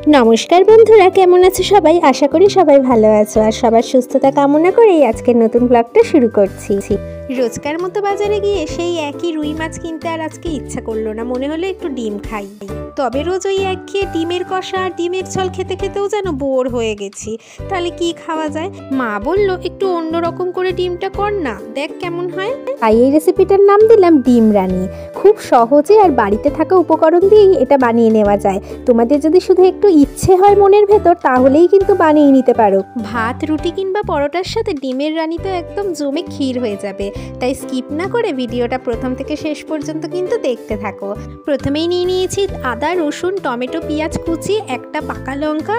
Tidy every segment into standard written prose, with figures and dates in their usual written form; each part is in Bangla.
नमस्कार बंधुरा केमन आछो सबाई। आशा करी सबाई भालो आछो और सबार सुस्थता कामना करेई आजकेर नतून ब्लगटा शुरू करछि। रोजकार मतो बाजारे गिये सेई एकई रुई माछ किनते आर आजके इच्छा करलो ना, मने हलो एकटु डिम खाई। तबे रोज ओई एकघेये डिमेर कषा और डिमेर झोल खेते खेतेও যেন बोर হয়ে গেছি। তাহলে কি খাওয়া যায়? মা বলল একটু অন্যরকম করে ডিমটা কর না, দেখ কেমন হয়। তাই এই রেসিপিটার নাম দিলাম ডিম রানী। খুব সহজে আর বাড়িতে থাকা উপকরণ দিয়েই এটা বানিয়ে নেওয়া যায়। তোমাদের যদি শুধু একটু ইচ্ছে হয় মনের ভেতর তাহলেই কিন্তু বানিয়ে নিতে পারো। ভাত, রুটি কিংবা পরোটার সাথে ডিমের রানী তো একদম জমে ক্ষীর হয়ে যাবে। তাই স্কিপ না করে ভিডিওটা প্রথম থেকে শেষ পর্যন্ত কিন্তু দেখতে থাকো। প্রথমেই নিয়ে নিয়েছি আদা, রসুন, টমেটো, পেঁয়াজ কুচি, একটা পাকা লঙ্কা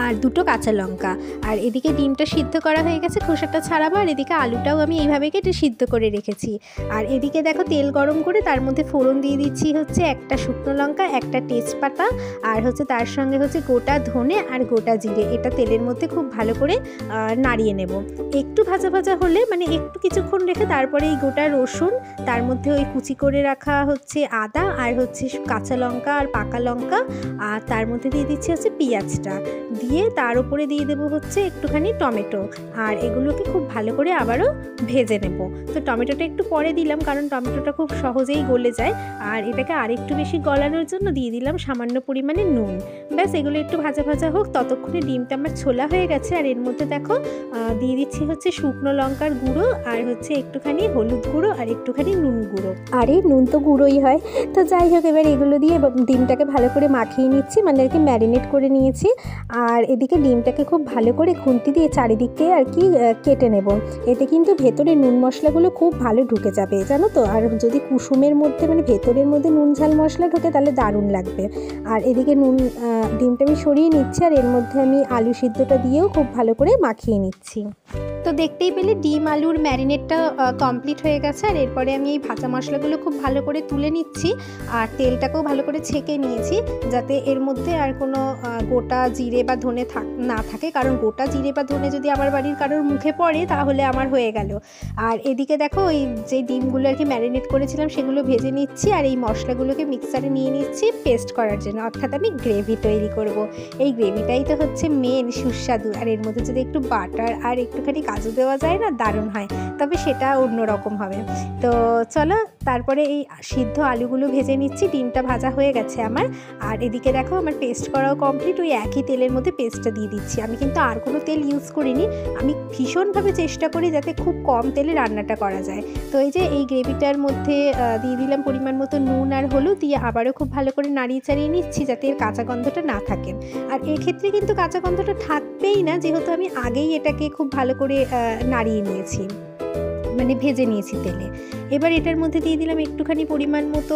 আর দুটো কাঁচা লঙ্কা। আর এদিকে ডিমটা সিদ্ধ করা হয়ে গেছে, খোসাটা ছাড়াবো। আর এদিকে আলুটাও আমি এইভাবে কেটে সিদ্ধ করে রেখেছি। আর এদিকে দেখো তেল গরম করে তার মধ্যে ফোড়ন দিয়ে দিচ্ছি হচ্ছে একটা শুকনো লঙ্কা, একটা তেজপাতা আর হচ্ছে তার সঙ্গে হচ্ছে গোটা ধনে আর গোটা জিরে। এটা তেলের মধ্যে খুব ভালো করে নাড়িয়ে নেব। একটু ভাজা ভাজা হলে মানে একটু কিছুক্ষণ রেখে তারপরে এই গোটা রসুন, তার মধ্যে ওই কুচি করে রাখা হচ্ছে আদা আর হচ্ছে কাঁচা লঙ্কা আর পাকা লঙ্কা, আর তার মধ্যে দিয়ে দিচ্ছি হচ্ছে পেঁয়াজটা, দিয়ে তার উপরে দিয়ে দেবো হচ্ছে একটুখানি টমেটো। আর এগুলোকে খুব ভালো করে আবারও ভেজে নেব। তো টমেটোটা একটু পরে দিলাম কারণ টমেটোটা খুব সহজেই গলে যায়। আর এটাকে আরেকটু বেশি গলানোর জন্য দিয়ে দিলাম সামান্য পরিমাণে নুন। ব্যাস এগুলো একটু ভাজা ভাজা হোক, ততক্ষণে ডিমটা আমার ছোলা হয়ে গেছে। আর এর মধ্যে দেখো দিয়ে দিচ্ছি হচ্ছে শুকনো লঙ্কার গুঁড়ো আর হচ্ছে একটুখানি হলুদ গুঁড়ো আর একটুখানি নুন গুঁড়ো। আর এই নুন তো গুঁড়োই হয়। তো যাই হোক, এবার এগুলো দিয়ে ডিমটাকে ভালো করে মাখিয়ে নিচ্ছি, মানে আর কি ম্যারিনেট করে নিয়েছি। আর এদিকে ডিমটাকে খুব ভালো করে খুন্তি দিয়ে চারিদিকে আর কি কেটে নেব। এতে কিন্তু ভেতরে নুন মশলাগুলো খুব ভালো ঢুকে যাবে, জানো তো। আর যদি কুসুমের মধ্যে মানে ভেতরের মধ্যে নুন ঝাল মশলা ঢোকে তাহলে দারুণ লাগবে। আর এদিকে ডিমটা আমি সরিয়ে নিচ্ছি আর এর মধ্যে আমি আলু সিদ্ধটা দিয়েও খুব ভালো করে মাখিয়ে নিচ্ছি। তো দেখতেই পেলে ডিম আলুর ম্যারিনেটটা কমপ্লিট হয়ে গেছে। আর এরপরে আমি এই ভাজা মশলাগুলো খুব ভালো করে তুলে নিচ্ছি আর তেলটাকেও ভালো করে ছেঁকে নিয়েছি, যাতে এর মধ্যে আর কোনো গোটা জিরে বা ধনে না থাকে। কারণ গোটা জিরে বা ধনে যদি আমার বাড়ির কারোর মুখে পড়ে তাহলে আমার হয়ে গেল। আর এদিকে দেখো ওই যে ডিমগুলো আর কি ম্যারিনেট করেছিলাম সেগুলো ভেজে নিচ্ছি আর এই মশলাগুলোকে মিক্সারে নিয়ে নিচ্ছি পেস্ট করার জন্য, অর্থাৎ আমি গ্রেভি তৈরি করব। এই গ্রেভিটাই তো হচ্ছে মেন সুস্বাদু। আর এর মধ্যে যদি একটু বাটার আর একটুখানি কাজু দেওয়া যায় না, দারুণ হয়। তবে সেটা অন্যরকম হবে। তো চলো তারপরে এই সিদ্ধ আলুগুলো ভেজে নিচ্ছি। ডিমটা ভাজা হয়ে গেছে আমার। আর এদিকে দেখো আমার পেস্ট করাও কমপ্লিট। ওই একই তেলের মধ্যে পেস্টটা দিয়ে দিচ্ছি। আমি কিন্তু আর কোনো তেল ইউজ করিনি। আমি ভীষণভাবে চেষ্টা করি যাতে খুব কম তেলে রান্নাটা করা যায়। তো এই যে এই গ্রেভিটার মধ্যে দিয়ে দিলাম পরিমাণ মতো নুন আর হলুদ, দিয়ে আবারও খুব ভালো করে নাড়িয়ে চাড়িয়ে নিচ্ছি যাতে এর কাঁচা গন্ধটা না থাকে। আর এক্ষেত্রে কিন্তু কাঁচা গন্ধটা থাকবেই না, যেহেতু আমি আগেই এটাকে খুব ভালো করে নাড়িয়ে নিয়েছি, মানে ভেজে নিয়েছি তেলে। এবার এটার মধ্যে দিয়ে দিলাম একটুখানি পরিমাণ মতো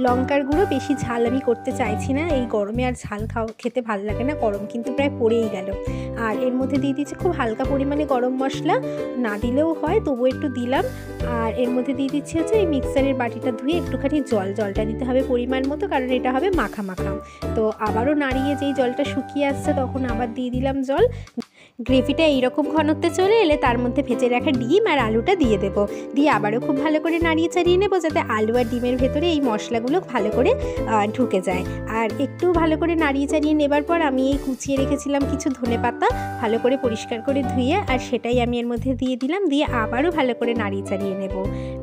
লঙ্কার গুঁড়ো। বেশি ঝাল আমি করতে চাইছি না, এই গরমে আর ঝাল খেতে ভালো লাগে না, গরম কিন্তু প্রায় পড়েই গেল। আর এর মধ্যে দিয়ে দিচ্ছি খুব হালকা পরিমাণে গরম মশলা, না দিলেও হয় তবুও একটু দিলাম। আর এর মধ্যে দিয়ে দিচ্ছি হচ্ছে এই মিক্সারের বাটিটা ধুয়ে একটুখানি জলটা দিতে হবে পরিমাণ মতো, কারণ এটা হবে মাখা মাখা। তো আবারও নাড়িয়ে যেই জলটা শুকিয়ে আসছে তখন আবার দিয়ে দিলাম জল। গ্রেভিটা এইরকম ঘনত্বে চলে এলে তার মধ্যে ভেজে রাখা ডিম আর আলুটা দিয়ে দেবো, দিয়ে আবারও খুব ভালো করে নাড়িয়ে চাড়িয়ে নেবো যাতে আলু আর ডিমের ভেতরে এই মশলাগুলো ভালো করে ঢুকে যায়। আর একটু ভালো করে নাড়িয়ে চাড়িয়ে নেবার পর আমি এই কুচিয়ে রেখেছিলাম কিছু ধনেপাতা, ভালো করে পরিষ্কার করে ধুয়ে, আর সেটাই আমি এর মধ্যে দিয়ে দিলাম, দিয়ে আবারও ভালো করে নাড়িয়ে চাড়িয়ে নেব।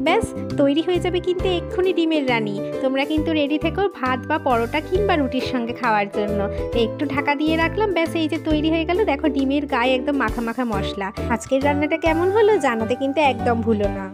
ব্যাস তৈরি হয়ে যাবে কিন্তু এক্ষুনি ডিমের রানী। তোমরা কিন্তু রেডি থেকো ভাত বা পরোটা কিংবা রুটির সঙ্গে খাওয়ার জন্য। একটু ঢাকা দিয়ে রাখলাম, ব্যাস এই যে তৈরি হয়ে গেল। দেখো ডিমের গায়ে একদম মাখা মাখা মশলা। আজকের রান্নাটা কেমন হলো জানাতে কিন্তু একদম ভুলো না।